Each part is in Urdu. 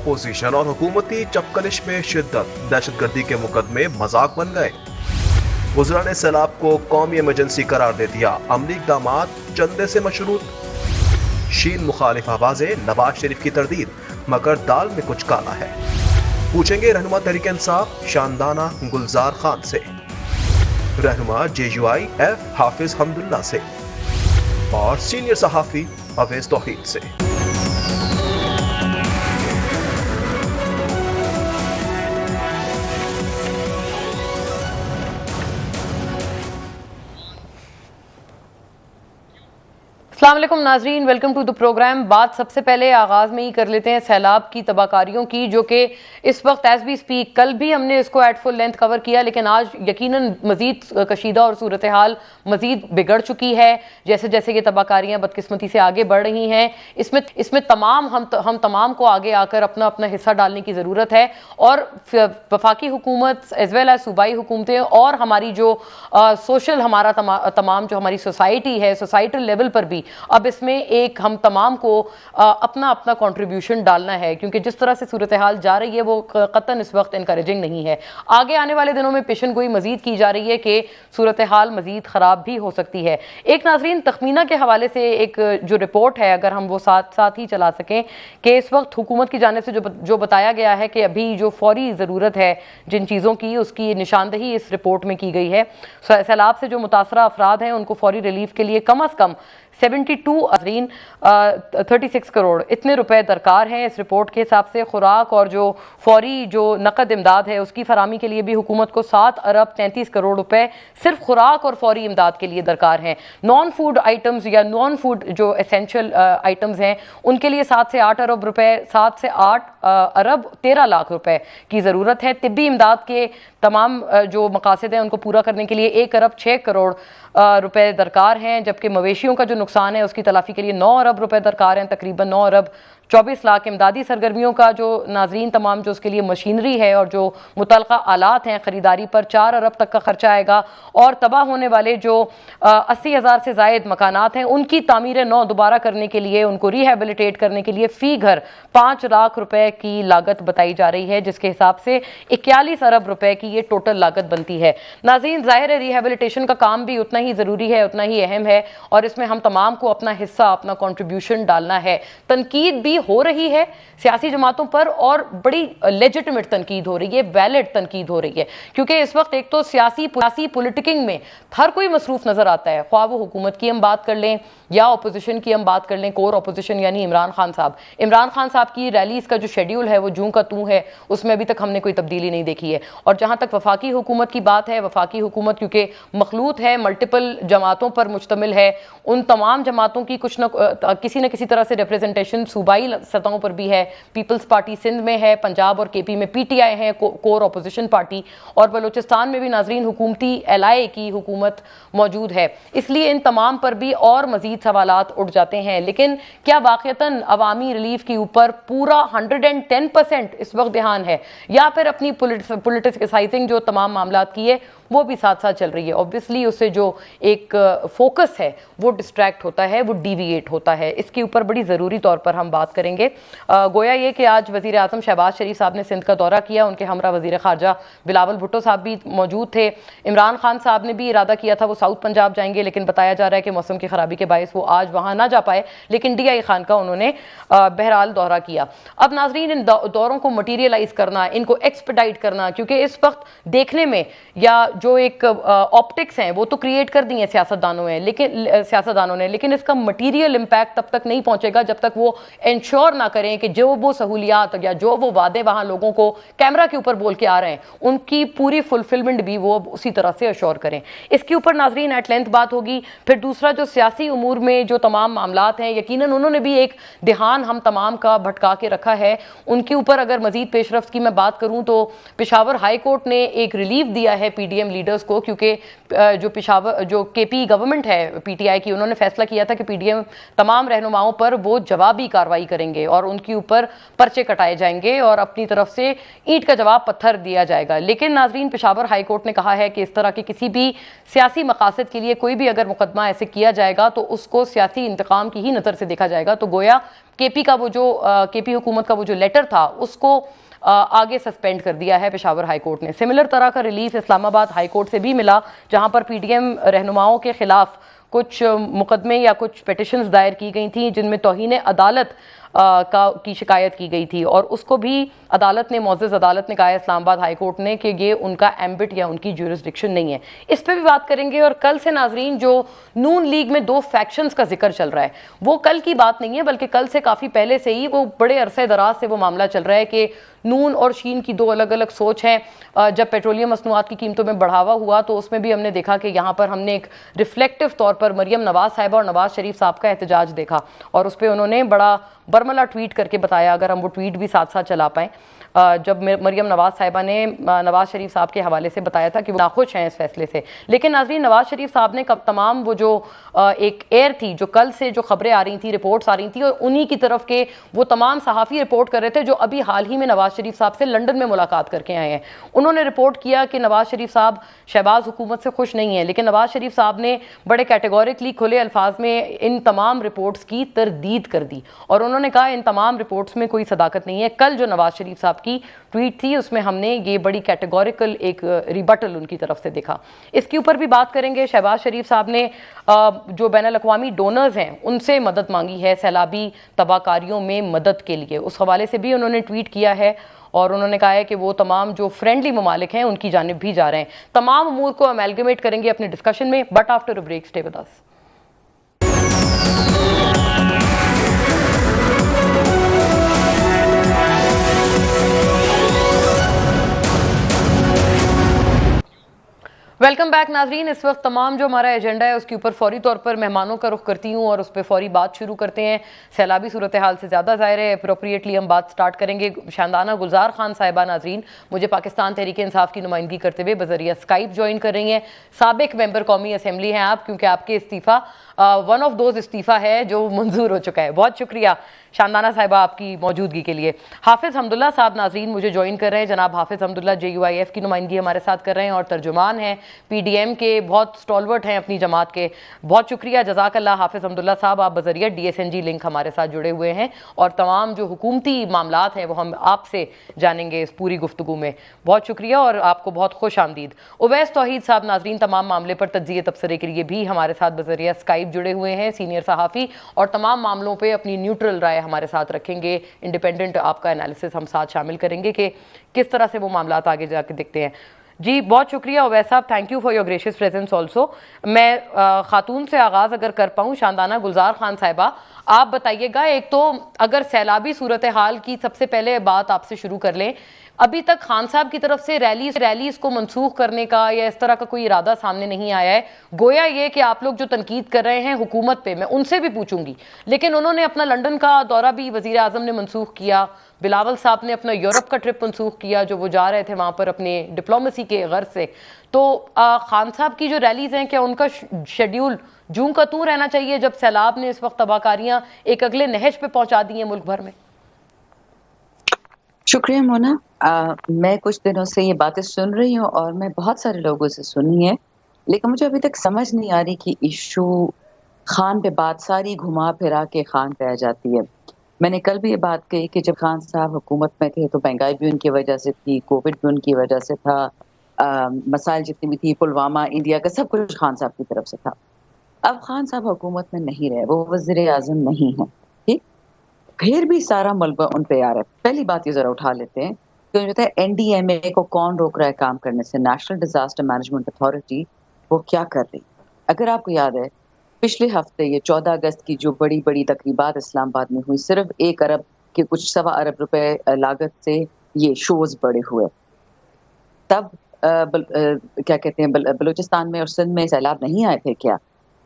اپوزیشن اور حکومتی چپکلش میں شدت، دہشت گردی کے مقدمے مذاق بن گئے۔ وزراء نے سیلاب کو قومی ایمرجنسی قرار دے دیا، عملی اقدامات چندے سے مشروط۔ شین مخالف آوازیں، نواز شریف کی تردید، مگر دال میں کچھ کالا ہے۔ پوچھیں گے رہنما تحریک انصاف شاندانہ گلزار خان سے، رہنما JUIF حافظ حمداللہ سے اور سینئر صحافی اویس توحید سے۔ السلام علیکم ناظرین، ویلکم ٹو دا پروگرام۔ بات سب سے پہلے آغاز میں ہی کر لیتے ہیں سیلاب کی تباہ کاریوں کی، جو کہ اس وقت ایز وی سپیک، کل بھی ہم نے اس کو ایٹ فل لینتھ کور کیا، لیکن آج یقیناً مزید کشیدہ اور صورتحال مزید بگڑ چکی ہے جیسے جیسے یہ تباہ کاریاں بدقسمتی سے آگے بڑھ رہی ہیں۔ اس میں ہم تمام کو آگے آ کر اپنا حصہ ڈالنے کی ضرورت ہے، اور وفاقی حکومت ایز ویل ایز صوبائی حکومتیں اور ہماری جو سوشل ہمارا تمام جو ہماری سوسائٹی ہے، سوسائٹل لیول پر بھی اب اس میں ایک ہم تمام کو اپنا کنٹریبیوشن ڈالنا ہے، کیونکہ جس طرح سے صورتحال جا رہی ہے وہ قطعاً اس وقت انکریجنگ نہیں ہے۔ آگے آنے والے دنوں میں پیشن گوئی مزید کی جا رہی ہے کہ صورتحال مزید خراب بھی ہو سکتی ہے۔ ایک ناظرین تخمینہ کے حوالے سے ایک جو رپورٹ ہے، اگر ہم وہ ساتھ ہی چلا سکیں، کہ اس وقت حکومت کی جانب سے جو بتایا گیا ہے کہ ابھی جو فوری ضرورت ہے جن چیزوں کی، اس کی نشاندہی اس رپورٹ میں کی گئی ہے۔ سیلاب سے جو متاثرہ افراد ہیں ان کو فوری ریلیف کے لیے کم از کم 36 کروڑ اتنے روپے درکار ہیں۔ اس رپورٹ کے حساب سے خوراک اور جو فوری جو نقد امداد ہے اس کی فراہمی کے لیے بھی حکومت کو 7 ارب 33 کروڑ روپے صرف خوراک اور فوری امداد کے لیے درکار ہیں۔ نان فوڈ آئٹمز یا نان فوڈ جو اسینشل آئٹمز ہیں ان کے لیے 7 سے 8 ارب روپے 7 سے 8 ارب 13 لاکھ روپے کی ضرورت ہے۔ طبی امداد کے تمام جو مقاصد ہیں ان کو پورا کرنے کے لیے 1 ارب 6 کروڑ روپے درکار ہیں، جبکہ مویشیوں کا جو نقصان ہے اس کی تلافی کے لیے 9 ارب روپے درکار ہیں، تقریباً 9 ارب 24 لاکھ۔ امدادی سرگرمیوں کا جو ناظرین تمام جو اس کے لیے مشینری ہے اور جو متعلقہ آلات ہیں خریداری پر 4 ارب تک کا خرچہ آئے گا، اور تباہ ہونے والے جو 80,000 سے زائد مکانات ہیں ان کی تعمیر نو دوبارہ کرنے کے لیے، ان کو ریہیبلیٹیٹ کرنے کے لیے فی گھر 5 لاکھ روپے کی لاگت بتائی جا رہی ہے، جس کے حساب سے 41 ارب روپے کی یہ ٹوٹل لاگت بنتی ہے۔ ناظرین ظاہر ہے ریہیبلیٹیشن کا کام بھی اتنا ہی ضروری ہے، اتنا ہی اہم ہے، اور اس میں ہم تمام کو اپنا حصہ، اپنا کنٹریبیوشن ڈالنا ہے۔ تنقید بھی ہو رہی ہے سیاسی جماعتوں پر، اور بڑی لیجٹمیٹ تنقید ہو رہی ہے، ویلڈ تنقید ہو رہی ہے، کیونکہ اس وقت ایک تو سیاسی پولیٹکنگ میں ہر کوئی مصروف نظر آتا ہے، خواہ وہ حکومت کی ہم بات کر لیں یا اپوزیشن کی ہم بات کر لیں، کور اپوزیشن یعنی عمران خان صاحب کی ریلیز کا جو شیڈیول ہے وہ جوں کا توں ہے، اس میں ابھی تک ہم نے کوئی تبدیلی نہیں دیکھی ہے۔ اور جہاں تک وفاقی حکومت کی بات ہے، وفاقی حکومت کیونکہ مخلوط ہے، ملٹیپل جماعتوں پر مشتمل ہے، ان تمام جماعتوں کی کچھ کسی نہ کسی طرح سے ریپریزنٹیشن صوبائی سطحوں پر بھی ہے۔ پیپلز پارٹی سندھ میں ہے، پنجاب اور KP میں PTI ہے، کور اپوزیشن پارٹی، اور بلوچستان میں بھی ناظرین حکومتی LI کی حکومت موجود ہے۔ اس لیے ان تمام پر بھی اور مزید سوالات اٹھ جاتے ہیں، لیکن کیا واقعتاً عوامی ریلیف کے اوپر پورا 110% اس وقت دھیان ہے، یا پھر اپنی پولیٹیسائزنگ جو تمام معاملات کی ہے وہ بھی ساتھ ساتھ چل رہی ہے؟ اوبویسلی اس سے جو ایک فوکس ہے وہ ڈسٹریکٹ ہوتا ہے، وہ ڈیویٹ ہوتا ہے۔ اس کے اوپر بڑی ضروری طور پر ہم بات کریں گے۔ گویا یہ کہ آج وزیر اعظم شہباز شریف صاحب نے سندھ کا دورہ کیا، ان کے ہمراہ وزیر خارجہ بلاول بھٹو صاحب بھی موجود تھے۔ عمران خان صاحب نے بھی ارادہ کیا تھا وہ ساؤتھ پنجاب جائیں گے، لیکن بتایا جا رہا ہے کہ موسم کی خرابی کے باعث وہ آج وہاں نہ جا پائے، لیکن DI خان کا انہوں نے بہرحال دورہ کیا۔ اب ناظرین ان دوروں کو مٹیریلائز کرنا، ان کو ایکسپیڈائٹ کرنا، کیونکہ اس وقت دیکھنے میں یا جو ایک آپٹکس ہیں وہ تو کریٹ کر دی ہیں سیاستدانوں نے، لیکن اس کا مٹیریل امپیکٹ تب تک نہیں پہنچے گا جب تک وہ انشور نہ کریں کہ جو وہ سہولیات یا جو وہ وعدے وہاں لوگوں کو کیمرہ کے اوپر بول کے آ رہے ہیں ان کی پوری فلفلمنٹ بھی وہ اسی طرح سے اشور کریں۔ اس کے اوپر ناظرین ایٹ لینتھ بات ہوگی۔ پھر دوسرا جو سیاسی امور میں جو تمام معاملات ہیں، یقیناً انہوں نے بھی ایک دھیان ہم تمام کا بھٹکا کے رکھا ہے، ان کے اوپر اگر مزید پیش رفت کی میں بات کروں تو پشاور ہائی کورٹ نے ایک ریلیف دیا ہے PDM ایم لیڈرز کو, کیونکہ جو کے پی گورنمنٹ ہے پی ٹی آئی کی, انہوں نے فیصلہ کیا تھا کہ پی ڈی ایم تمام رہنماؤں پر وہ جوابی کارروائی کریں گے اور ان کے اوپر پرچے کٹائے جائیں گے اور اپنی طرف سے اینٹ کا جواب پتھر دیا جائے گا. لیکن ناظرین, پشاور ہائی کورٹ نے کہا ہے کہ اس طرح کے کسی بھی سیاسی مقاصد کے لیے کوئی بھی اگر مقدمہ ایسے کیا جائے گا تو اس کو سیاسی انتقام کی ہی نظر سے دیکھا جائے گا. تو گویا کے پی حکومت کا وہ جو لیٹر تھا اس کو آگے سسپینڈ کر دیا ہے پشاور ہائی کورٹ نے. سملر طرح کا ریلیف اسلام آباد ہائی کورٹ سے بھی ملا, جہاں پر پی ڈی ایم رہنماؤں کے خلاف کچھ مقدمے یا کچھ پیٹیشنز دائر کی گئی تھیں جن میں توہین عدالت کی شکایت کی گئی تھی, اور اس کو بھی معزز عدالت نے کہا ہے اسلام آباد ہائی کورٹ نے کہ یہ ان کا ایمبٹ یا ان کی جورسڈکشن نہیں ہے. اس پہ بھی بات کریں گے. اور کل سے ناظرین, جو نون لیگ میں 2 فیکشنز کا ذکر چل رہا ہے, وہ کل کی بات نہیں ہے بلکہ کل سے کافی پہلے سے ہی وہ بڑے عرصے دراز سے وہ معاملہ چل رہا ہے کہ نون اور شین کی 2 الگ الگ سوچ ہیں. جب پیٹرولیم مصنوعات کی قیمتوں میں بڑھاوا ہوا تو اس میں بھی ہم نے دیکھا کہ یہاں پر ہم نے ایک ریفلیکٹیو طور پر مریم نواز صاحبہ اور نواز شریف صاحب کا احتجاج دیکھا, اور اس پہ انہوں نے بڑا برملا ٹویٹ کر کے بتایا. اگر ہم وہ ٹویٹ بھی ساتھ ساتھ چلا پائیں, جب مریم نواز صاحبہ نے نواز شریف صاحب کے حوالے سے بتایا تھا کہ وہ ناخوش ہیں اس فیصلے سے. لیکن ناظرین, نواز شریف صاحب نے تمام وہ جو ایک ایئر تھی, جو کل سے جو خبریں آ رہی تھیں, رپورٹس آ رہی تھیں, اور انہی کی طرف کے وہ تمام صحافی رپورٹ کر رہے تھے جو ابھی حال ہی میں نواز شریف صاحب سے لنڈن میں ملاقات کر کے آئے ہیں. انہوں نے رپورٹ کیا کہ نواز شریف صاحب شہباز حکومت سے خوش نہیں ہیں, لیکن نواز شریف صاحب نے بڑے کیٹیگورکلی کھلے الفاظ میں ان تمام رپورٹس کی تردید کر دی, اور انہوں نے کہا ان تمام رپورٹس میں کوئی صداقت نہیں ہے. کل جو نواز شریف صاحب کی ٹویٹ تھی اس میں ہم نے یہ بڑی کیٹیگوریکل ایک ریبٹل ان کی طرف سے دیکھا. اس کے اوپر بھی بات کریں گے. شہباز شریف صاحب نے جو بین الاقوامی ڈونرز ہیں ان سے مدد مانگی ہے سیلابی تباہ کاریوں میں مدد کے لیے, اس حوالے سے بھی انہوں نے ٹویٹ کیا ہے, اور انہوں نے کہا ہے کہ وہ تمام جو فرینڈلی ممالک ہیں ان کی جانب بھی جا رہے ہیں. تمام امور کو امیلگمیٹ کریں گے اپنے ڈسکشن میں, but after a break, stay with us. Welcome back ناظرین. اس وقت تمام جو ہمارا ایجنڈا ہے اس کے اوپر فوری طور پر مہمانوں کا رخ کرتی ہوں اور اس پہ فوری بات شروع کرتے ہیں. سیلابی صورتحال سے زیادہ ظاہر ہے اپروپریٹلی ہم بات سٹارٹ کریں گے. شاندانہ گلزار خان صاحبہ ناظرین مجھے پاکستان تحریک انصاف کی نمائندگی کرتے ہوئے بذریعہ اسکائپ جوائن کر رہی ہیں. سابق ممبر قومی اسمبلی ہیں آپ, کیونکہ آپ کے استعفیٰ ون آف دوز استعفیٰ ہے جو منظور ہو چکا ہے. بہت شکریہ شاندانہ صاحبہ آپ کی موجودگی کے لیے. حافظ حمداللہ صاحب ناظرین مجھے جوائن کر رہے ہیں. جناب حافظ حمداللہ JUIF کی نمائندگی ہمارے ساتھ کر رہے ہیں اور ترجمان ہیں, پی ڈی ایم کے بہت سٹالورٹ ہیں اپنی جماعت کے. بہت شکریہ, جزاک اللہ حافظ حمداللہ صاحب, آپ بذریعہ DSNG لنک ہمارے ساتھ جڑے ہوئے ہیں اور تمام جو حکومتی معاملات ہیں وہ ہم آپ سے جانیں گے اس پوری گفتگو میں. بہت شکریہ اور آپ کو بہت خوش آمدید. اویس توحید صاحب ناظرین تمام معاملے پر تجزیے تبصرے کے لیے بھی ہمارے ساتھ بذریعہ اسکائپ جڑے ہوئے ہیں, سینئر صحافی, اور تمام معاملوں پہ اپنی نیوٹرل رائے ہمارے ساتھ رکھیں گے. انڈیپینڈنٹ آپ کا انالیسس ہم ساتھ شامل کریں گے کہ کس طرح سے وہ معاملات آگے جا کے دیکھتے ہیں. جی بہت شکریہ اویس صاحب, thank you for your gracious presence also. میں خاتون سے آغاز اگر کر پاؤں, شاندانہ گلزار خان صاحبہ آپ بتائیے گا, ایک تو اگر سیلابی صورتحال کی سب سے پہلے بات آپ سے شروع کر لیں, ابھی تک خان صاحب کی طرف سے ریلیز کو منسوخ کرنے کا یا اس طرح کا کوئی ارادہ سامنے نہیں آیا ہے. گویا یہ کہ آپ لوگ جو تنقید کر رہے ہیں حکومت پہ, میں ان سے بھی پوچھوں گی, لیکن انہوں نے اپنا لنڈن کا دورہ بھی وزیر اعظم نے منسوخ کیا, بلاول صاحب نے اپنا یورپ کا ٹرپ منسوخ کیا جو وہ جا رہے تھے وہاں پر اپنے ڈپلومیسی کے غرض سے. تو خان صاحب کی جو ریلیز ہیں کیا ان کا شیڈیول جوں کا توں رہنا چاہیے جب سیلاب نے اس وقت تباہ کاریاں ایک اگلے نہج پہ پہنچا دی ہیں ملک بھر میں؟ شکریہ مونا. میں کچھ دنوں سے یہ باتیں سن رہی ہوں اور میں بہت سارے لوگوں سے سنی ہے, لیکن مجھے ابھی تک سمجھ نہیں آ رہی کہ ایشو خان پہ بات ساری گھما پھرا کے خان پہ آ جاتی ہے. میں نے کل بھی یہ بات کہی کہ جب خان صاحب حکومت میں تھے تو مہنگائی بھی ان کی وجہ سے تھی, کووڈ بھی ان کی وجہ سے تھا, مسائل جتنی بھی تھی, پلوامہ, انڈیا کا سب کچھ خان صاحب کی طرف سے تھا. اب خان صاحب حکومت میں نہیں رہے, وہ وزیر اعظم نہیں ہیں, ٹھیک, پھر بھی سارا ملبہ ان پہ آ رہا ہے. پہلی بات یہ ذرا اٹھا لیتے ہیں کہ جو ہے NDMA کو کون روک رہا ہے کام کرنے سے, نیشنل ڈیزاسٹر مینجمنٹ اتھارٹی, وہ کیا کر رہی. اگر آپ کو یاد ہے پچھلے ہفتے یہ 14 اگست کی جو بڑی بڑی تقریبات اسلام آباد میں ہوئی, صرف 1 ارب کے کچھ 1.25 ارب روپے لاگت سے یہ شوز بڑے ہوئے. تب کیا کہتے ہیں بلوچستان میں اور سندھ میں سیلاب نہیں آئے تھے کیا؟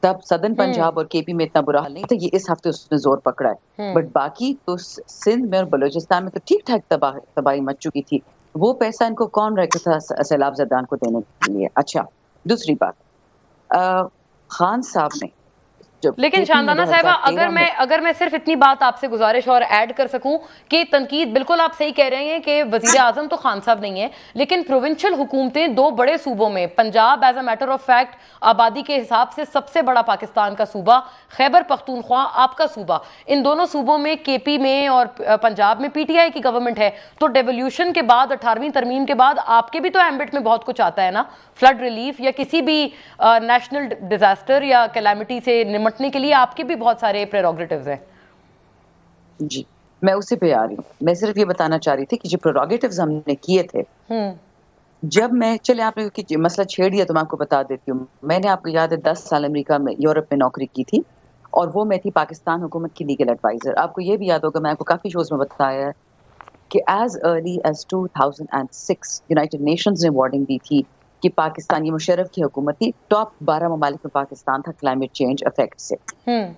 تب سدن پنجاب اور KP میں اتنا برا حال نہیں تھا, یہ اس ہفتے اس نے زور پکڑا ہے. بٹ باقی تو سندھ میں اور بلوچستان میں تو ٹھیک ٹھاک تباہی مچ چکی تھی. وہ پیسہ ان کو کون رکھا تھا سیلاب زدگان کو دینے کے لیے؟ اچھا، دوسری بات، خان صاحب نے لیکن شاندانہ صاحبہ اگر میں صرف اتنی بات آپ سے گزارش اور ایڈ کر سکوں کہ تنقید بالکل آپ صحیح کہہ رہے ہیں کہ وزیر اعظم تو خان صاحب نہیں ہیں، لیکن پروونشل حکومتیں دو بڑے صوبوں میں، Punjab as a matter of fact آبادی کے حساب سے سب سے بڑا پاکستان کا صوبہ، خیبر پختونخوا آپ کا صوبہ، ان دونوں صوبوں میں کے پی میں اور پنجاب میں پی ٹی آئی کی گورنمنٹ ہے، تو ڈیولیوشن کے بعد 18ویں ترمیم کے بعد آپ کے بھی تو ایمبٹ میں بہت کچھ آتا ہے نا، فلڈ ریلیف یا کسی بھی نیشنل ڈیزاسٹر یا کیلیمٹی سے نمٹنے کے لیے آپ کے بھی بہت سارے پریروگیٹیوز ہیں. جی میں اسی پہ آ رہی ہوں. میں صرف یہ بتانا چاہ رہی تھی کہ جو پریروگیٹیوز ہم نے کیے تھے، جب میں چلے آپ نے مسئلہ چھیڑ دیا تو میں آپ کو بتا دیتی ہوں. میں نے آپ کو یاد ہے 10 سال امریکہ میں یورپ میں نوکری کی تھی اور وہ میں تھی پاکستان حکومت کی لیگل ایڈوائزر. آپ کو یہ بھی یاد ہوگا میں آپ کو کافی شوز میں بتایا ہے کہ as early as 2006 United nations نے وارننگ دی تھی کہ پاکستان، یہ مشرف کی حکومت تھی، ٹاپ 12 ممالک میں پاکستان تھا کلائمیٹ چینج افیکٹ سے.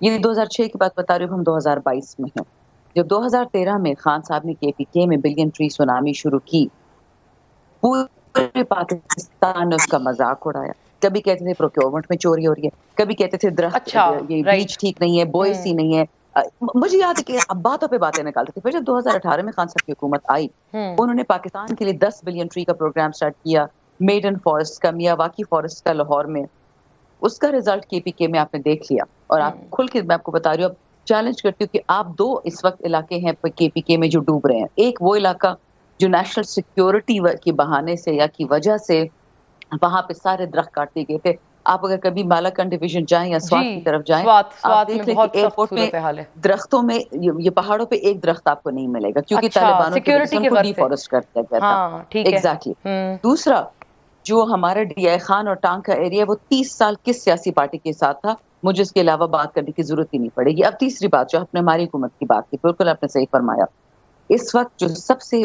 یہ 2006 کی بات بتا رہی ہوں، ہم 2022 میں ہیں. جب 2013 میں خان صاحب نے کے پی کے میں بلین ٹری سونامی شروع کی، پورے پاکستان نے اس کا مذاق اڑایا. کبھی کہتے تھے پروکیورمنٹ میں چوری ہو رہی ہے، کبھی کہتے تھے درخت یہ بیچ ٹھیک نہیں ہے، بوئسی نہیں ہے. مجھے یاد ہے کہ اب باتوں پہ باتیں نکالتے تھے. پھر جب 2018 میں خان صاحب کی حکومت آئی، انہوں نے پاکستان کے لیے 10 بلین ٹری کا پروگرام سٹارٹ کیا، میڈن فارسٹ کا، میاواکی فارسٹ کا لاہور میں. اس کا رزلٹ کے پی کے میں آپ نے دیکھ لیا. اور آپ کھل کے میں آپ کو بتا رہی ہوں، اب چیلنج کرتی ہوں کہ آپ دو اس وقت علاقے ہیں کے پی کے میں جو ڈوب رہے ہیں. ایک وہ علاقہ جو نیشنل سیکیورٹی کے بہانے سے یا کی وجہ سے وہاں پہ سارے درخت کاٹ دیے گئے تھے. آپ اگر کبھی مالاکنڈ ڈویژن جائیں یا سوات کی طرف جائیں، آپ دیکھ لیں کہ ایئرپورٹ میں درختوں میں یہ پہاڑوں پہ ایک درخت آپ کو نہیں ملے گا کیونکہ طالبانوں کی وجہ سے ان کو ڈی فارسٹ کر دیا گیا تھا. ایگزیکٹلی. دوسرا جو ہمارا ڈی آئی خان اور ٹانگ کا ایریا، وہ 30 سال کس سیاسی پارٹی کے ساتھ تھا، مجھے اس کے علاوہ بات کرنے کی ضرورت ہی نہیں پڑے گی. اب تیسری بات جو آپ نے ہماری حکومت کی بات کی، بالکل آپ نے صحیح فرمایا. اس وقت جو سب سے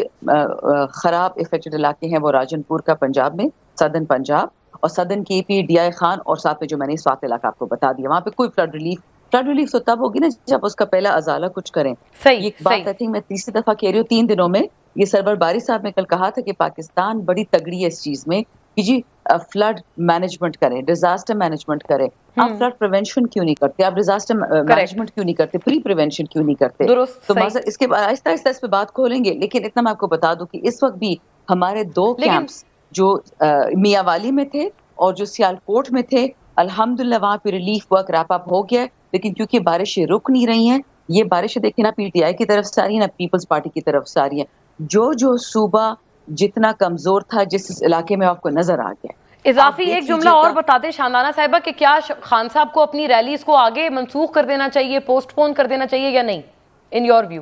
خراب افیکٹڈ علاقے ہیں وہ راجن پور کا پنجاب میں، سدرن پنجاب، اور سدرن کے پی ڈی آئی خان، اور ساتھ میں جو میں نے سوات علاقہ آپ کو بتا دیا، وہاں پہ کوئی فلڈ ریلیف تو تب ہوگی نا جب اس کا پہلا ازالہ کچھ کریں. یہ بات آئی تھنک میں تیسری دفعہ کہہ رہی ہوں 3 دنوں میں. یہ سرور باری صاحب نے کل کہا تھا کہ پاکستان بڑی تگڑی ہے اس چیز میں کہ جی فلڈ مینجمنٹ کریں، ڈیزاسٹر مینجمنٹ کریں. آپ فلڈ پریونشن کیوں نہیں کرتے؟ آپ ڈیزاسٹر مینجمنٹ کیوں نہیں کرتے؟ پری پریونشن کیوں نہیں کرتے؟ تو اس کے بعد آہستہ آہستہ اس پہ بات کھولیں گے. لیکن اتنا میں آپ کو بتا دوں کہ اس وقت بھی ہمارے 2 کیمپس جو میاں والی میں تھے اور جو سیالکوٹ میں تھے، الحمدللہ وہاں پہ ریلیف ورک ریپ اپ ہو گیا. لیکن کیونکہ بارشیں رک نہیں رہی ہیں، یہ بارشیں دیکھیں نا پی ٹی آئی کی طرف سے آ رہی ہیں نا پیپلز پارٹی کی طرف سے آ رہی ہیں. جو صوبہ جتنا کمزور تھا جس علاقے میں آپ کو نظر آ گیا. اضافی ایک جملہ اور بتا دیں شاندانہ صاحبہ کہ کیا خان صاحب کو اپنی ریلیز کو آگے منسوخ کر دینا چاہیے، پوسٹ پون کر دینا چاہیے یا نہیں ان یور ویو؟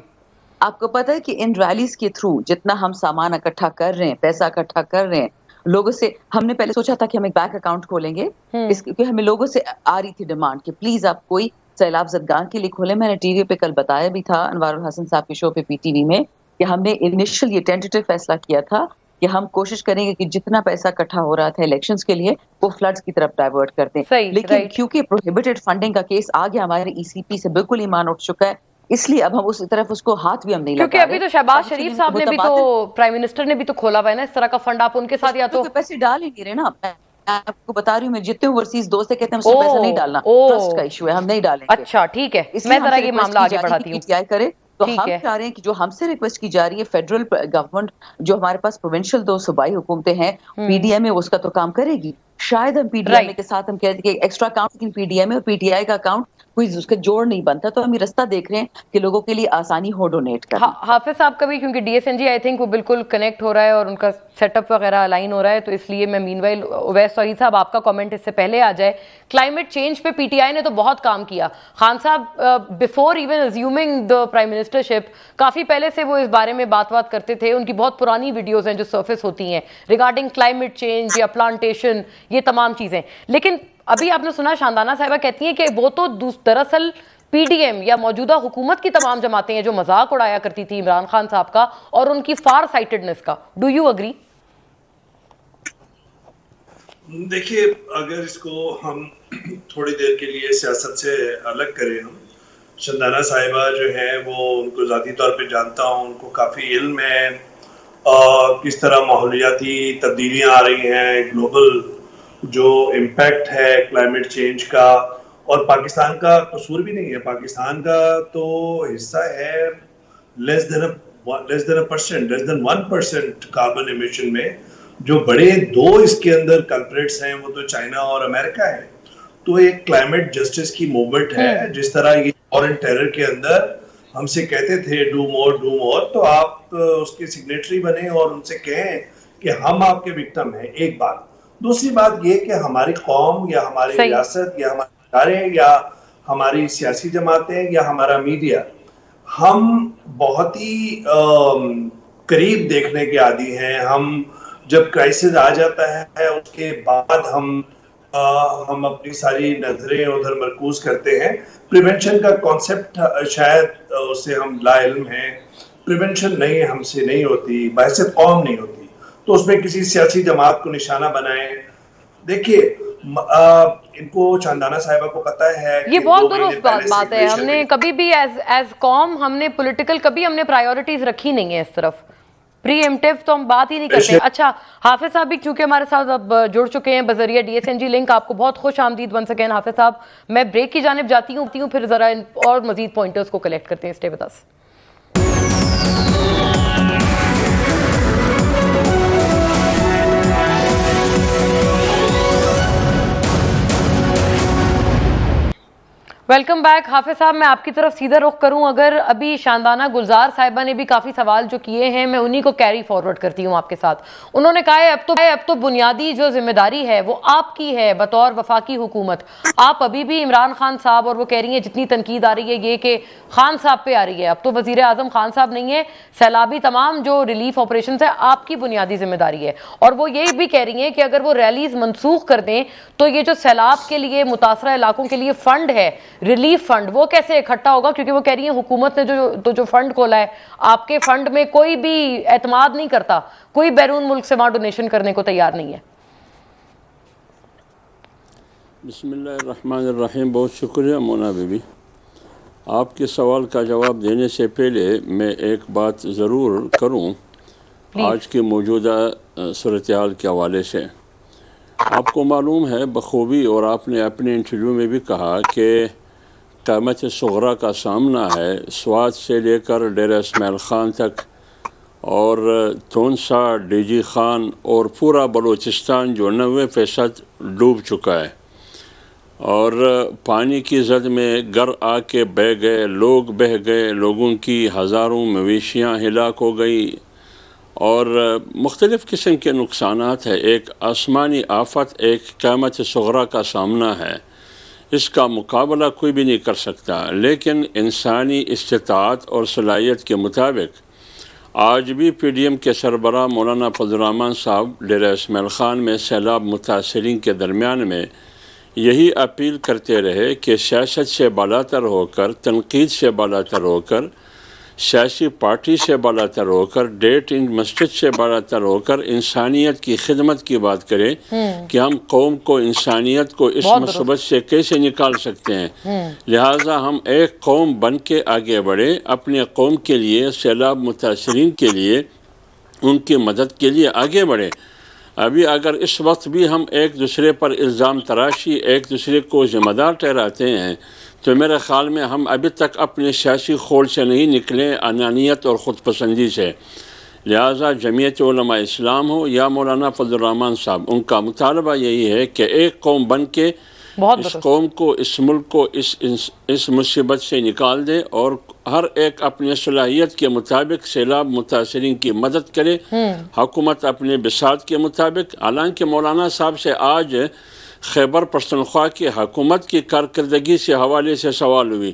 آپ کو پتہ ہے کہ ان ریلیز کے تھرو جتنا ہم سامان اکٹھا کر رہے ہیں، پیسہ اکٹھا کر رہے ہیں لوگوں سے، ہم نے پہلے سوچا تھا کہ ہم ایک بینک اکاؤنٹ کھولیں گے، اس کیونکہ ہمیں لوگوں سے آ رہی تھی ڈیمانڈ کہ پلیز آپ کوئی سیلاب زدگان کے لیے کھولیں. میں نے ٹی وی پہ کل بتایا بھی تھا انوار الحسن صاحب کے شو پہ پی ٹی وی میں کہ ہم نے انیشل یہ ٹینٹیٹو فیصلہ کیا تھا کہ ہم کوشش کریں گے کہ جتنا پیسہ اکٹھا ہو رہا تھا الیکشنز کے لیے وہ فلڈز کی طرف ڈائیورٹ کرتے ہیں. لیکن کیونکہ پروہیبٹڈ فنڈنگ کا کیس آ گیا ہمارے ای سی پی سے بالکل ایمان اٹھ چکا ہے، اس لیے اب ہم اس طرف اس کو ہاتھ بھی ہم نہیں لگا رہے. کیونکہ ابھی تو شہباز شریف صاحب نے بھی تو، پرائم منسٹر نے بھی تو کھولا ہوا ہے نا اس طرح کا فنڈ. آپ ان کے ساتھ یا تو پیسے ڈال ہی نہیں رہے نا. آپ کو بتا رہی ہوں میں جتنے اوورسیز دوست کہتے ہیں اس میں پیسہ نہیں ڈالنا، ٹرسٹ کا ایشو ہے، ہم نہیں ڈالیں گے. اچھا ٹھیک ہے، میں ذرا یہ معاملہ آگے بڑھاتی ہوں. پی ٹی آئی کرے تو ہم چاہ رہے ہیں کہ جو ہم سے ریکویسٹ کی جا رہی ہے فیڈرل گورنمنٹ، جو ہمارے پاس پروونشل 2 صوبائی حکومتیں ہیں، پی ڈی ایم اے اس کا تو کام کرے گی. شاید ہم پی ڈی ایم اے کے ساتھ ہم کہتے ہیں کہ ایکسٹرا اکاؤنٹ، لیکن پی ڈی ایم اے اور پی ٹی آئی کا اکاؤنٹ کوئی اس کا جوڑ نہیں بنتا. تو ہم یہ رستہ دیکھ رہے ہیں کہ لوگوں کے لیے آسانی ہو ڈونیٹ کرنا. حافظ صاحب کا بھی کیونکہ D S N G I think وہ بالکل کنیکٹ ہو رہا ہے اور ان کا سیٹ اپ وغیرہ الائن ہو رہا ہے، تو اس لیے میں مین وائل اویس توحید صاحب آپ کا کامنٹ اس سے پہلے آ جائے. کلائمیٹ چینج پہ پی ٹی آئی نے تو بہت کام کیا. Khan sahab before even assuming the prime ministership کافی پہلے سے وہ اس بارے میں بات کرتے تھے. ان کی بہت پرانی ویڈیوز ہیں جو سرفیس ہوتی ہیں ریگارڈنگ کلائمیٹ چینج یا پلانٹیشن، یہ تمام چیزیں. لیکن ابھی آپ نے سنا شاندانہ صاحبہ کہتی ہیں کہ وہ تو دراصل پی ڈی ایم یا موجودہ حکومت کی تمام جماعتیں ہیں جو مذاق اڑایا کرتی تھی عمران خان صاحب کا اور ان کی فار سائٹڈنس کا. Do you agree? دیکھیے اگر اس کو ہم تھوڑی دیر کے لیے سیاست سے الگ کریں، ہم شاندانہ صاحبہ جو ہیں وہ ان کو ذاتی طور پہ جانتا ہوں، ان کو کافی علم ہے کس طرح ماحولیاتی تبدیلیاں آ رہی ہیں، گلوبل جو امپیکٹ ہے کلائمیٹ چینج کا. اور پاکستان کا قصور بھی نہیں ہے، پاکستان کا تو حصہ ہے لیس دین 1% کاربن ایمیشن میں. جو بڑے دو اس کے اندر کلپریٹس ہیں وہ تو چائنا اور امریکہ ہے. تو ایک کلائمیٹ جسٹس کی موومنٹ ہے. جس طرح یہ وار اینڈ ٹیرر کے اندر ہم سے کہتے تھے ڈو مور، تو آپ اس کے سگنیٹری بنے اور ان سے کہیں کہ ہم آپ کے وکٹم ہیں. ایک بات. دوسری بات یہ کہ ہماری قوم یا ہماری ریاست یا ہمارے ادارے یا ہماری سیاسی جماعتیں یا ہمارا میڈیا، ہم بہت ہی قریب دیکھنے کے عادی ہیں. ہم جب کرائسس آ جاتا ہے اس کے بعد ہم اپنی ساری نظریں ادھر مرکوز کرتے ہیں. پریونشن کا کانسیپٹ شاید اس سے ہم لا علم ہیں. پریونشن نہیں ہم سے نہیں ہوتی، بحثیت قوم نہیں ہوتی، تو اس میں کسی سیاسی جماعت کو نشانہ بنائیں. دیکھیے ان کو چاندانہ صاحبہ کو پتہ ہے یہ بہت درست بات ہے. ہم نے کبھی بھی ایز قوم ہم نے پولیٹیکل کبھی ہم نے پرائیورٹیز رکھی نہیں ہے اس طرف. پری ایمپٹیو تو ہم بات ہی نہیں کرتے. اچھا حافظ صاحب بھی چونکہ ہمارے ساتھ اب جڑ چکے ہیں بذریعہ DSNG لنک، آپ کو بہت خوش آمدید ونس اگین حافظ صاحب. میں بریک کی جانب جاتی ہوں پھر ذرا اور مزید پوائنٹرز کو کلیکٹ کرتے ہیں. Stay with us. Welcome back. حافظ صاحب میں آپ کی طرف سیدھا رخ کروں، اگر ابھی شاندانہ گلزار صاحبہ نے بھی کافی سوال جو کیے ہیں میں انہی کو کیری فارورڈ کرتی ہوں آپ کے ساتھ. انہوں نے کہا ہے اب تو بنیادی جو ذمہ داری ہے وہ آپ کی ہے بطور وفاقی حکومت. آپ ابھی بھی عمران خان صاحب، اور وہ کہہ رہی ہیں جتنی تنقید آ رہی ہے یہ کہ خان صاحب پہ آ رہی ہے، اب تو وزیر اعظم خان صاحب نہیں ہے، سیلابی تمام جو ریلیف آپریشنز ہے آپ کی بنیادی ذمہ داری ہے. اور وہ یہ بھی کہہ رہی ہیں کہ اگر وہ ریلیز منسوخ کر دیں تو یہ جو سیلاب کے لیے متاثرہ علاقوں کے لیے فنڈ ہے، ریلیف فنڈ، وہ کیسے اکٹھا ہوگا؟ کیونکہ وہ کہہ رہی ہیں حکومت نے جو فنڈ کھولا ہے، آپ کے فنڈ میں کوئی بھی اعتماد نہیں کرتا، کوئی بیرون ملک سے وہاں ڈونیشن کرنے کو تیار نہیں ہے. بسم اللہ الرحمن الرحیم. بہت شکریہ مونا بی بی. آپ کے سوال کا جواب دینے سے پہلے میں ایک بات ضرور کروں آج کے موجودہ صورتحال کے حوالے سے. آپ کو معلوم ہے بخوبی، اور آپ نے اپنے انٹرویو میں بھی کہا کہ قیامت صغریٰ کا سامنا ہے. سوات سے لے کر ڈیرہ اسماعیل خان تک اور تونسا، DG خان اور پورا بلوچستان جو 90% ڈوب چکا ہے، اور پانی کی زد میں گھر آ کے بہہ گئے، لوگ بہہ گئے، لوگوں کی ہزاروں مویشیاں ہلاک ہو گئی، اور مختلف قسم کے نقصانات ہیں. ایک آسمانی آفت، ایک قیامت صغریٰ کا سامنا ہے. اس کا مقابلہ کوئی بھی نہیں کر سکتا، لیکن انسانی استطاعت اور صلاحیت کے مطابق آج بھی PDM کے سربراہ مولانا فضل الرحمان صاحب ڈیرہ اسماعیل خان میں سیلاب متاثرین کے درمیان میں یہی اپیل کرتے رہے کہ سیاست سے بالاتر ہو کر، تنقید سے بالاتر ہو کر، سیاسی پارٹی سے بالاتر ہو کر، ڈیٹ ان مسجد سے بالاتر ہو کر انسانیت کی خدمت کی بات کریں کہ ہم قوم کو، انسانیت کو اس مصیبت سے کیسے نکال سکتے ہیں. لہٰذا ہم ایک قوم بن کے آگے بڑھیں، اپنے قوم کے لیے، سیلاب متاثرین کے لیے، ان کی مدد کے لیے آگے بڑھیں. ابھی اگر اس وقت بھی ہم ایک دوسرے پر الزام تراشی، ایک دوسرے کو ذمہ دار ٹھہراتے ہیں، تو میرے خیال میں ہم ابھی تک اپنے سیاسی خول سے نہیں نکلے، انانیت اور خود پسندی سے. لہٰذا جمعیت علماء اسلام ہو یا مولانا فضل الرحمان صاحب، ان کا مطالبہ یہی ہے کہ ایک قوم بن کے اس قوم کو، اس ملک کو اس مصیبت سے نکال دے، اور ہر ایک اپنے صلاحیت کے مطابق سیلاب متاثرین کی مدد کرے، حکومت اپنے بساط کے مطابق. حالانکہ مولانا صاحب سے آج خیبر پختونخوا کی حکومت کی کارکردگی سے حوالے سے سوال ہوئی،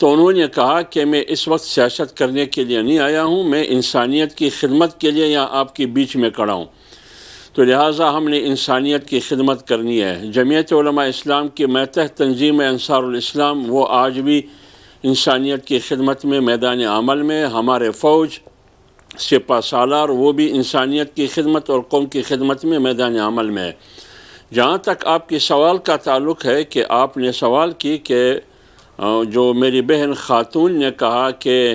تو انہوں نے کہا کہ میں اس وقت سیاست کرنے کے لیے نہیں آیا ہوں، میں انسانیت کی خدمت کے لیے یہاں آپ کے بیچ میں کھڑا ہوں. تو لہٰذا ہم نے انسانیت کی خدمت کرنی ہے. جمعیت علماء اسلام کی ماتحت تنظیم انصار الاسلام، وہ آج بھی انسانیت کی خدمت میں میدان عمل میں. ہمارے فوج، سپہ سالار، وہ بھی انسانیت کی خدمت اور قوم کی خدمت میں میدان عمل میں ہے. جہاں تک آپ کے سوال کا تعلق ہے کہ آپ نے سوال کی کہ جو میری بہن خاتون نے کہا کہ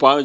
5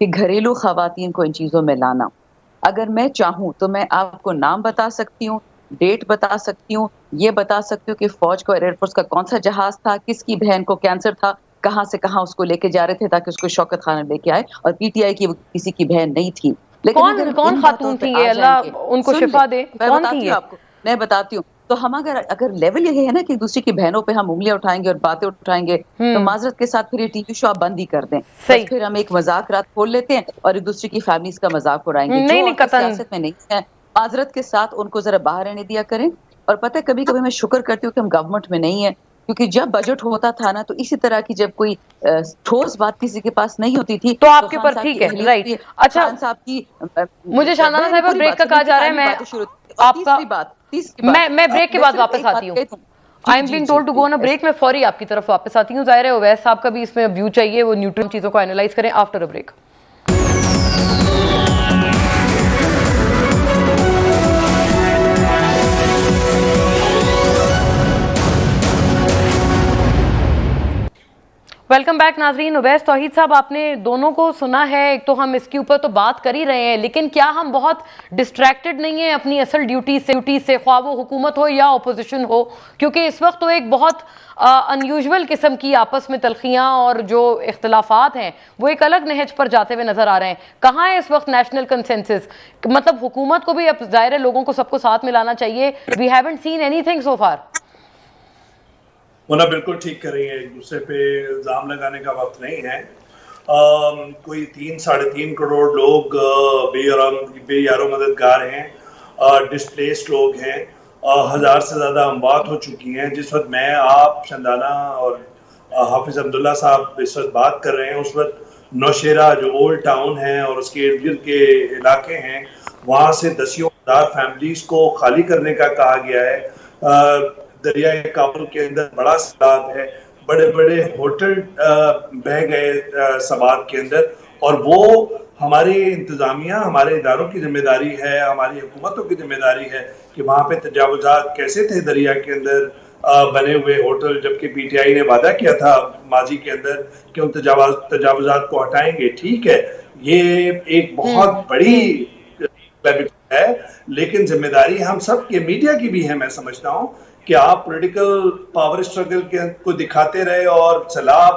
کہ گھریلو خواتین کو ان چیزوں میں لانا. اگر میں چاہوں تو میں آپ کو نام بتا سکتی ہوں, ڈیٹ بتا سکتی ہوں, یہ بتا سکتی ہوں کہ فوج کو ایئر فورس کا کون سا جہاز تھا, کس کی بہن کو کینسر تھا, کہاں سے کہاں اس کو لے کے جا رہے تھے تاکہ اس کو شوکت خانہ لے کے آئے, اور پی ٹی آئی کی وہ کسی کی بہن نہیں تھی. لیکن اگر ہم کون ان خاتون باتوں پہ تھی آ یہ, جائیں اللہ گے, ان کو سن شفا لیں, دے, میں کون بتاتی تھی ہوں آپ کو, میں بتاتی ہوں. تو ہم اگر لیول یہ ہے نا کہ دوسری کی بہنوں پہ ہم انگلیاں اٹھائیں گے اور باتیں اٹھائیں گے, تو معذرت کے ساتھ پھر یہ ٹی وی شو آپ بند ہی کر دیں. صحیح, بس پھر ہم ایک مذاق رات کھول لیتے ہیں اور ایک دوسری کی فیملیز کا مذاق اڑائیں گے. جو نہیں عورتیں قطن, سیاست میں نہیں ہیں, معذرت کے ساتھ ان کو ذرا باہر رہنے دیا کریں. اور پتہ ہے کبھی کبھی میں شکر کرتی ہوں کہ ہم گورنمنٹ میں نہیں ہیں, کیونکہ جب بجٹ ہوتا تھا نا تو اسی طرح کی جب کوئی ٹھوس بات کسی کے پاس نہیں ہوتی تھی تو تو آپ کے خان اوپر صاحب ٹھیک کی ہے, اہلیہ رائٹ. اچھا, خان صاحب کی مجھے شاندانہ صاحبہ پوری بریک بات کا کہا سنیں, جا رہا ہے, ٹائمنگ میں باتیں شروع. اور آپ کا, تیسری بات میں بریک کے بعد صرف واپس ایک آتی بات ہوں. کہتا ہوں. I am being told to go on a break. میں فوری آپ کی طرف واپس آتی ہوں. ظاہر ہے اویس صاحب کا بھی اس میں ویو چاہیے, وہ نیوٹرل چیزوں کو اینالائز کریں after a break. Welcome back ناظرین. اویس توحید صاحب, آپ نے دونوں کو سنا ہے. ایک تو ہم اس کے اوپر تو بات کر ہی رہے ہیں, لیکن کیا ہم بہت ڈسٹریکٹڈ نہیں ہیں اپنی اصل ڈیوٹی سے, خواہ وہ حکومت ہو یا اپوزیشن ہو, کیونکہ اس وقت تو ایک بہت انیوژول قسم کی آپس میں تلخیاں اور جو اختلافات ہیں وہ ایک الگ نہج پر جاتے ہوئے نظر آ رہے ہیں. کہاں ہے اس وقت نیشنل کنسنسس؟ مطلب حکومت کو بھی اب ظاہر ہے لوگوں کو سب کو ساتھ ملانا چاہیے. We haven't seen anything so far. Mona بالکل ٹھیک کر رہی ہے, ایک دوسرے پہ الزام لگانے کا وقت نہیں ہے. کوئی 3-3.5 کروڑ لوگ بے یارو مددگار ہیں, ڈسپلیسڈ لوگ ہیں, 1000 سے زیادہ اموات ہو چکی ہیں. جس وقت میں, آپ, شندانہ اور حافظ عبداللہ صاحب اس وقت بات کر رہے ہیں, اس وقت نوشیرہ جو اولڈ ٹاؤن ہے اور اس کے ارد گرد کے علاقے ہیں, وہاں سے 10,000 فیملیز کو خالی کرنے کا کہا گیا ہے. دریائے کابل کے اندر بڑا سیلاب ہے, بڑے بڑے ہوٹل بہہ گئے سماعت کے اندر, اور وہ ہماری انتظامیہ, ہمارے اداروں کی ذمہ داری ہے, ہماری حکومتوں کی ذمہ داری ہے کہ وہاں پہ تجاوزات کیسے تھے دریا کے اندر بنے ہوئے ہوٹل, جبکہ پی ٹی آئی نے وعدہ کیا تھا ماضی کے اندر کہ ان تجاوزات کو ہٹائیں گے. ٹھیک ہے, یہ ایک بہت بڑی ہے, لیکن ذمہ داری ہم سب کے, میڈیا کی بھی ہے. میں سمجھتا ہوں کہ آپ پولیٹیکل پاور اسٹرگل کو دکھاتے رہے اور سیلاب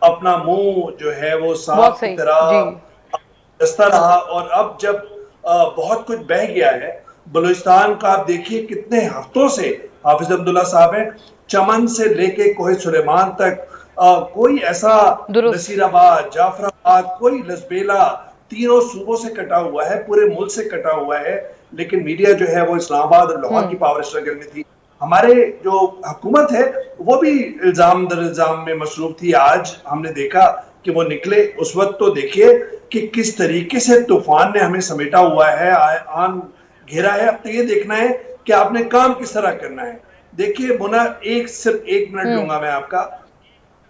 اپنا منہ جو ہے وہ سانپ کی طرح دستا رہا, اور اب جب بہت کچھ بہہ گیا ہے بلوچستان کا, آپ دیکھیے کتنے ہفتوں سے حافظ عبداللہ صاحب ہیں, چمن سے لے کے کوہ سلیمان تک کوئی ایسا, نصیر آباد, جعفر آباد, کوئی لسبیلا, تینوں صوبوں سے کٹا ہوا ہے, پورے ملک سے کٹا ہوا ہے, لیکن میڈیا جو ہے وہ اسلام آباد اور لاہور کی پاور اسٹرگل میں تھی. ہمارے جو حکومت ہے وہ بھی الزام در الزام میں مصروف تھی. آج ہم نے دیکھا کہ وہ نکلے, اس وقت تو دیکھیے کہ کس طریقے سے طوفان نے ہمیں سمیٹا ہوا ہے, آن گھیرا ہے. اب تو یہ دیکھنا ہے کہ آپ نے کام کس طرح کرنا ہے. دیکھیے مونا, صرف 1 منٹ لوں گا میں آپ کا.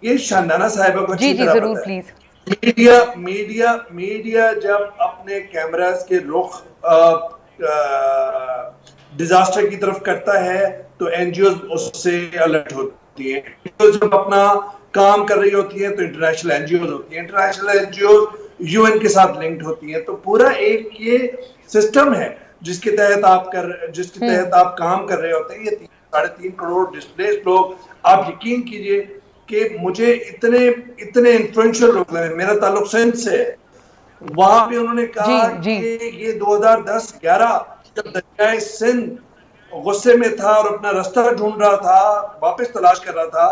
یہ شاندانہ صاحبہ کو اچھی طرح پتہ ہے, میڈیا جب اپنے کیمراز کے رخ ڈیزاسٹر کی طرف کرتا ہے تو این جی اوز اس سے الرٹ ہوتی ہیں. جب اپنا کام کر رہی ہوتی ہیں تو انٹرنیشنل این جی اوز ہوتی ہیں, international N G Os U N کے ساتھ لنکڈ ہوتی ہیں. تو پورا ایک یہ سسٹم ہے جس کے تحت آپ کام کر رہے ہوتے ہیں. یہ 3.5 کروڑ ڈسپلیس لوگ, آپ یقین کیجئے کہ مجھے اتنے انفلوئنشل لوگ لگے. میرا تعلق سندھ سے ہے, وہاں پہ انہوں نے کہا کہ یہ 2010-11 جب دریائے سندھ غصے میں تھا اور اپنا رستہ ڈھونڈ رہا تھا, واپس تلاش کر رہا تھا,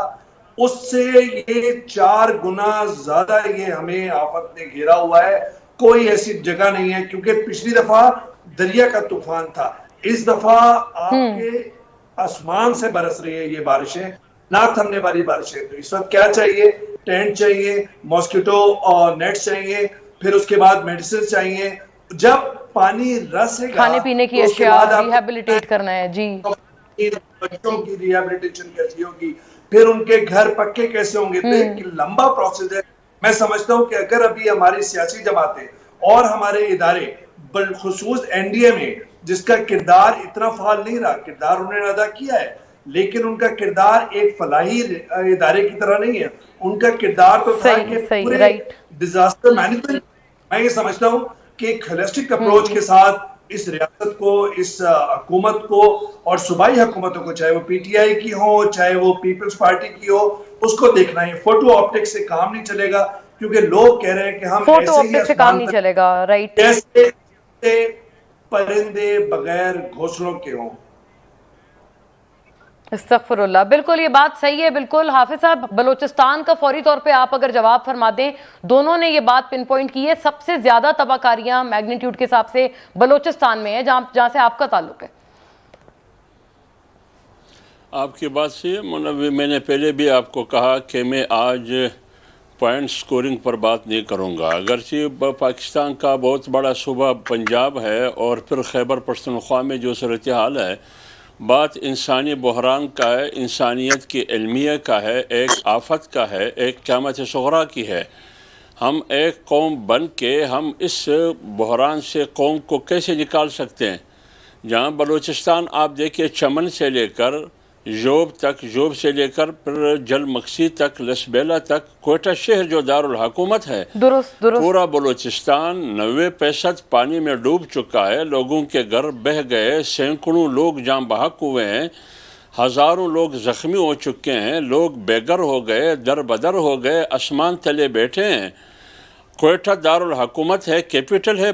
اس سے یہ 4 گنا زیادہ یہ ہمیں آفت نے گھیرا ہوا ہے. کوئی ایسی جگہ نہیں ہے, کیونکہ پچھلی دفعہ دریا کا طوفان تھا, اس دفعہ آپ کے آسمان سے برس رہی ہے یہ بارشیں, نہ تھمنے والی بارشیں. تو اس وقت کیا چاہیے؟ ٹینٹ چاہیے, ماسکیٹو اور نیٹ چاہیے, پھر اس کے بعد میڈیسن چاہیے. جب پانی رسے گا, کھانے پینے کی اشیاء ریہیبلیٹیٹ کرنا ہے. جی, بچوں کی ریہیبلیٹیشن کیسی ہوگی, پھر ان کے گھر پکے کیسے ہوں گے. تو ایک لمبا پروسیس ہے. میں سمجھتا ہوں کہ اگر ابھی ہماری سیاسی جماعتیں اور ہمارے ادارے, بالخصوص این ڈی اے میں جس کا کردار اتنا فعال نہیں رہا, کردار انہوں نے ادا کیا ہے لیکن ان کا کردار ایک فلاحی ادارے کی طرح نہیں ہے. ان کا کردار تو تھا کہ پورے ڈیزاسٹر میں یہ سمجھتا ہوں کہ ایک ہولسٹک اپروچ کے ساتھ اس ریاست کو، اس حکومت کو اور صوبائی حکومتوں کو، چاہے وہ پی ٹی آئی کی ہو چاہے وہ پیپلز پارٹی کی ہو، اس کو دیکھنا ہے. فوٹو آپٹک سے کام نہیں چلے گا، کیونکہ لوگ کہہ رہے ہیں کہ ہم فوٹو ایسے ہی آپٹک سے کام نہیں چلے گا. رائٹ. جیسے پرندے بغیر گھونسلوں کے ہوں. استغفر اللہ. بالکل یہ بات صحیح ہے. بالکل حافظ صاحب، بلوچستان کا فوری طور پہ آپ اگر جواب فرما دیں. دونوں نے یہ بات پن پوائنٹ کی ہے، سب سے زیادہ تباہ کاریاں میگنیٹیوڈ کے حساب سے بلوچستان میں ہیں، جہاں سے آپ کا تعلق ہے. آپ کی بات سے میں نے پہلے بھی آپ کو کہا کہ میں آج پوائنٹ سکورنگ پر بات نہیں کروں گا. اگرچہ پاکستان کا بہت بڑا صوبہ پنجاب ہے اور پھر خیبر پختونخوا میں جو صورتحال ہے، بات انسانی بحران کا ہے، انسانیت کی علمیہ کا ہے، ایک آفت کا ہے، ایک قیامت صغریٰ کی ہے. ہم ایک قوم بن کے ہم اس بحران سے قوم کو کیسے نکال سکتے ہیں؟ جہاں بلوچستان آپ دیکھیں چمن سے لے کر جوب سے لے کر پھر جل مکسی تک، لسبیلا تک، کوئٹہ شہر جو دارالحکومت ہے، درست. پورا بلوچستان 90% پانی میں ڈوب چکا ہے. لوگوں کے گھر بہہ گئے، سینکڑوں لوگ جاں بحق ہوئے ہیں، ہزاروں لوگ زخمی ہو چکے ہیں، لوگ بے گھر ہو گئے، در بدر ہو گئے، آسمان تلے بیٹھے ہیں. کوئٹہ دارالحکومت ہے، کیپٹل ہے